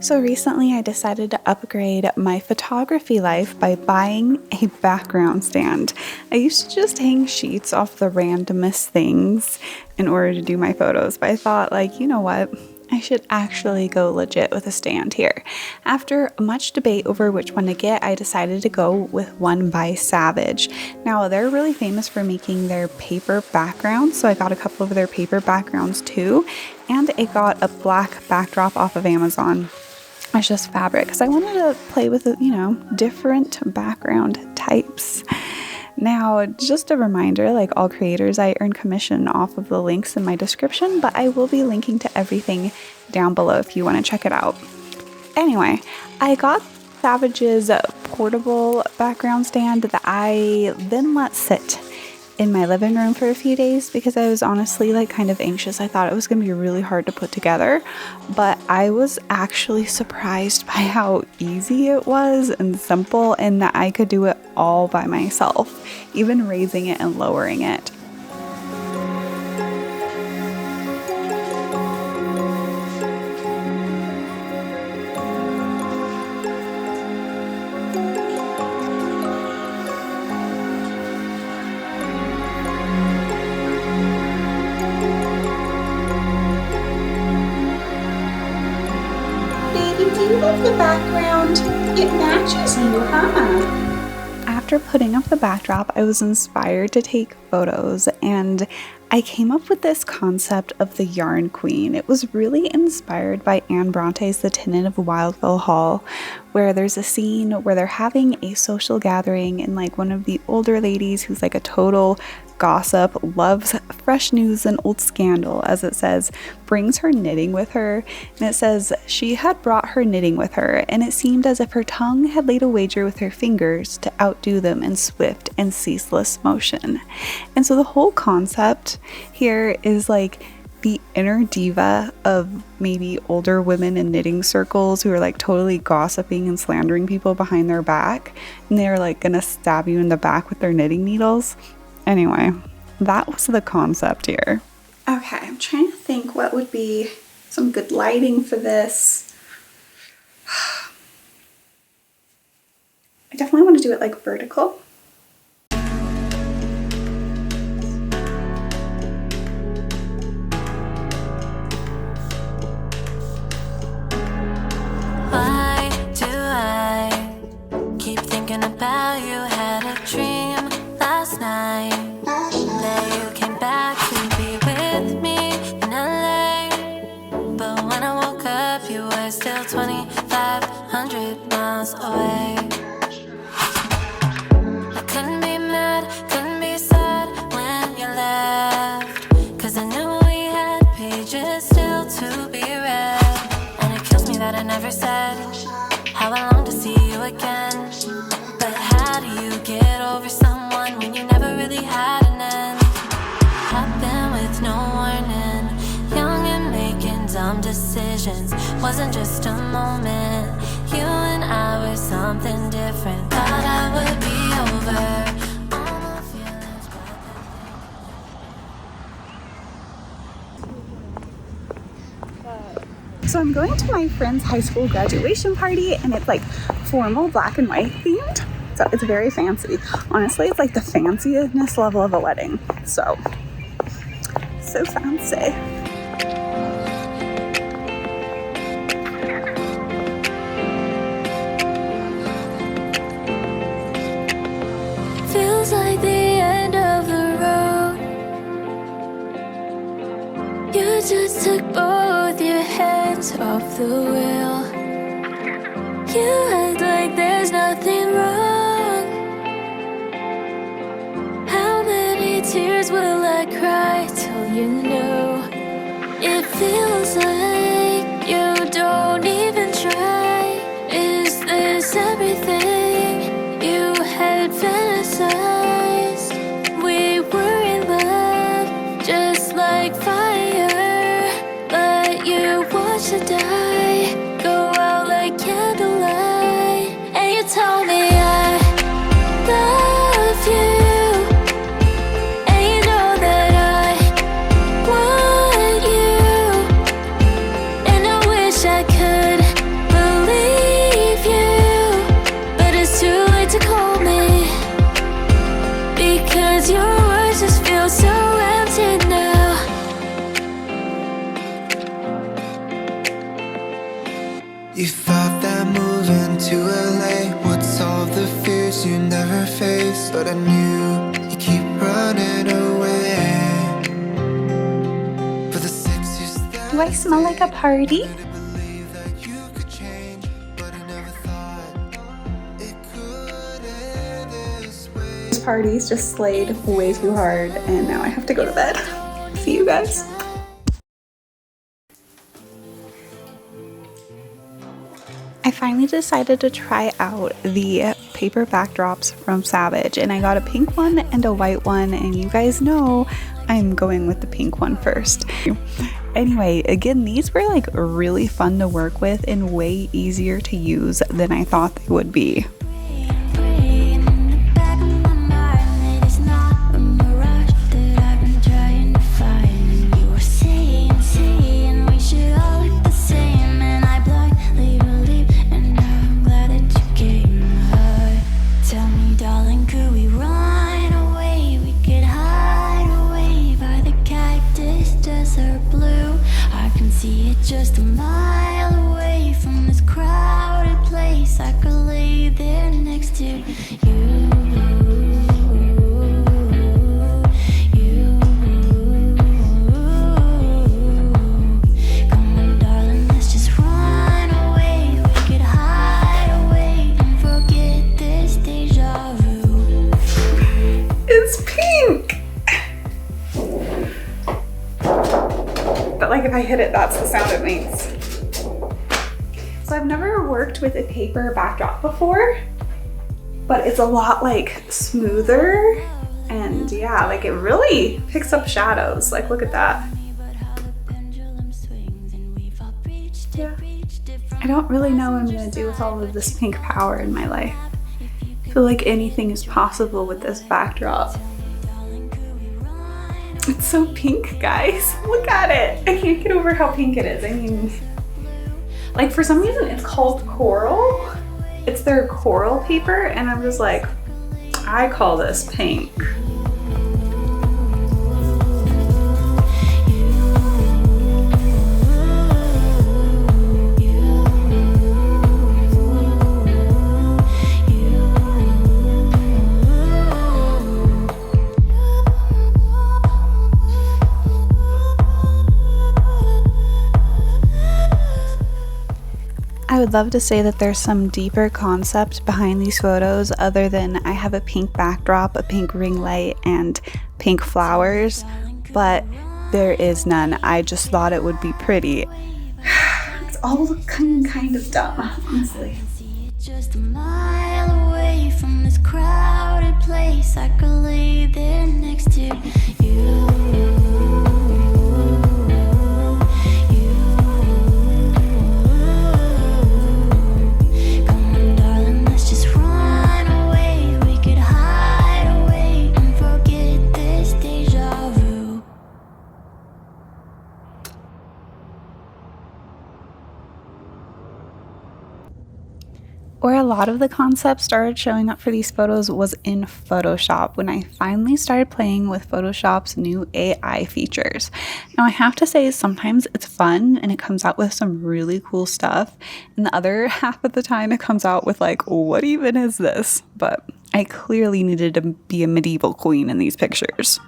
So recently I decided to upgrade my photography life by buying a background stand. I used to just hang sheets off the randomest things in order to do my photos, but I thought, like, you know what? I should actually go legit with a stand here. After much debate over which one to get, I decided to go with one by Savage. Now, they're really famous for making their paper backgrounds, so I got a couple of their paper backgrounds too, and I got a black backdrop off of Amazon. It's just fabric because I wanted to play with, different background types. Now, just a reminder, like all creators, I earn commission off of the links in my description, but I will be linking to everything down below if you want to check it out. Anyway, I got Savage's portable background stand that I then let sit in my living room for a few days because I was honestly kind of anxious. I thought it was going to be really hard to put together, but I was actually surprised by how easy it was and simple, and that I could do it all by myself, even raising it and lowering it. Do you love the background? It matches you, huh? After putting up the backdrop, I was inspired to take photos, and I came up with this concept of the Yarn Queen. It was really inspired by Anne Bronte's The Tenant of Wildfell Hall, where there's a scene where they're having a social gathering, and one of the older ladies who's a total gossip, loves fresh news and old scandal, as it says, brings her knitting with her. And it says she had brought her knitting with her, and it seemed as if her tongue had laid a wager with her fingers to outdo them in swift and ceaseless motion. And so the whole concept here is the inner diva of maybe older women in knitting circles who are totally gossiping and slandering people behind their back, and they're gonna stab you in the back with their knitting needles. Anyway, that was the concept here. Okay, I'm trying to think what would be some good lighting for this. I definitely want to do it vertical. Why do I keep thinking about you? Had a dream last night that you came back to be with me in LA, but when I woke up you were still 2,500 miles away. I couldn't be mad, couldn't be sad when you left, cause I knew we had pages still to be read. And it kills me that I never said how I long to see you again. But how do you get over someone when you never really had an end? Happened with no warning, young and making dumb decisions. Wasn't just a moment, you and I were something different. Thought I would be over all my feelings, So I'm going to my friend's high school graduation party, and it's formal black and white themed. So it's very fancy. Honestly, it's the fanciest level of a wedding. So fancy. feels like the end of the road. You just took both your hands off the wheel. You act like there's nothing wrong. How many tears will I cry till you know? It feels like you don't even try. Is this everything you had fantasized? We were in love, just like fire, but you watched it die, go out like candlelight. And you told me I love you, and you know that I want You thought that moving to LA would solve the fears you never faced, but I knew you keep running away. For the 6 years that Do I smell like a party? I believe that you could change, but I never thought it could end this way. This party's just slayed way too hard, and now I have to go to bed. See you guys. I finally decided to try out the paper backdrops from Savage, and I got a pink one and a white one, and you guys know I'm going with the pink one first. Anyway, again, these were like really fun to work with and way easier to use than I thought they would be. Just a mile away from this crowded place, I could lay there next to you. Come on, darling, let's just run away. We could hide away and forget this deja vu. It's pink! But like if I hit it, that's the sound it makes. So I've never worked with a paper backdrop before, but it's a lot like smoother, and yeah, like it really picks up shadows. Like look at that. Yeah. I don't really know what I'm gonna do with all of this pink power in my life. I feel like anything is possible with this backdrop. It's so pink, guys. Look at it. I can't get over how pink it is. I mean, like for some reason it's called coral. It's their coral paper, and I'm just like, I call this pink. I would love to say that there's some deeper concept behind these photos other than I have a pink backdrop, a pink ring light, and pink flowers, but there is none. I just thought it would be pretty. It's all kind of dumb, honestly. Just a mile away from this crowded place, I could lay there next to you. Where a lot of the concept started showing up for these photos was in Photoshop, when I finally started playing with Photoshop's new AI features. Now I have to say, sometimes it's fun and it comes out with some really cool stuff, and the other half of the time it comes out with like, what even is this? But I clearly needed to be a medieval queen in these pictures.